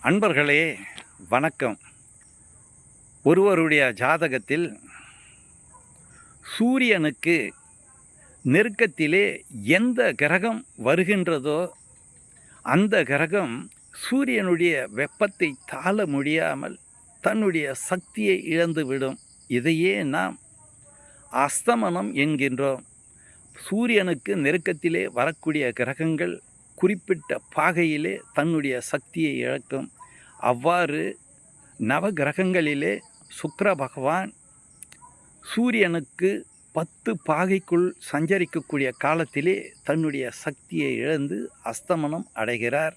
அன்பர்களே வணக்கம். ஒருவருடைய ஜாதகத்தில் சூரியனுக்கு நெருக்கத்திலே எந்த கிரகம் வருகின்றதோ அந்த கிரகம் சூரியனுடைய வெப்பத்தை தாழ முடியாமல் தன்னுடைய சக்தியை இழந்துவிடும். இதையே நாம் அஸ்தமனம் என்கின்றோம். சூரியனுக்கு நெருக்கத்திலே வரக்கூடிய கிரகங்கள் குறிப்பிட்ட பாகையிலே தன்னுடைய சக்தியை இழக்கும். அவ்வாறு நவகிரகங்களிலே சுக்கிர பகவான் சூரியனுக்கு 10 பாகைக்குள் சஞ்சரிக்கக்கூடிய காலத்திலே தன்னுடைய சக்தியை இழந்து அஸ்தமனம் அடைகிறார்.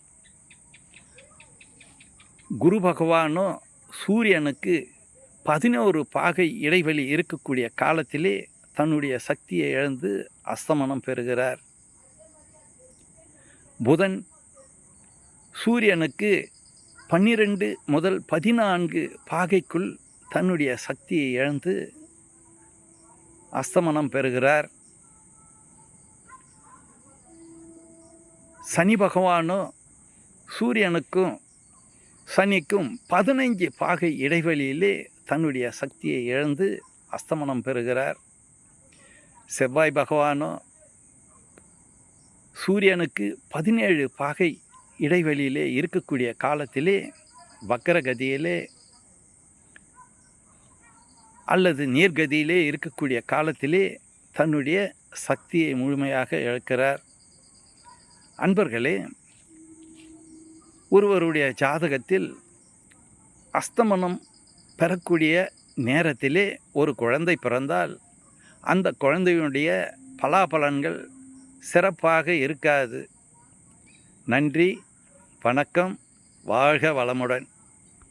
குரு பகவானோ சூரியனுக்கு 11 பாகை இடைவெளி இருக்கக்கூடிய காலத்திலே தன்னுடைய சக்தியை இழந்து அஸ்தமனம் பெறுகிறார். புதன் சூரியனுக்கு 12 முதல் 14 பாகைக்குள் தன்னுடைய சக்தியை இழந்து அஸ்தமனம் பெறுகிறார். சனி பகவானோ சூரியனுக்கும் சனிக்கும் 15 பாகை இடைவெளியிலே தன்னுடைய சக்தியை இழந்து அஸ்தமனம் பெறுகிறார். செவ்வாய் பகவானோ சூரியனுக்கு 17 பாகை இடைவெளியிலே இருக்கக்கூடிய காலத்திலே வக்கரகதியிலே அல்லது நீர்கதியிலே இருக்கக்கூடிய காலத்திலே தன்னுடைய சக்தியை முழுமையாக இழக்கிறார். அன்பர்களே, ஒருவருடைய ஜாதகத்தில் அஸ்தமனம் பெறக்கூடிய நேரத்திலே ஒரு குழந்தை பிறந்தால் அந்த குழந்தையினுடைய பலாபலன்கள் சிறப்பாக இருக்காது. நன்றி, வணக்கம், வாழ்க வளமுடன்.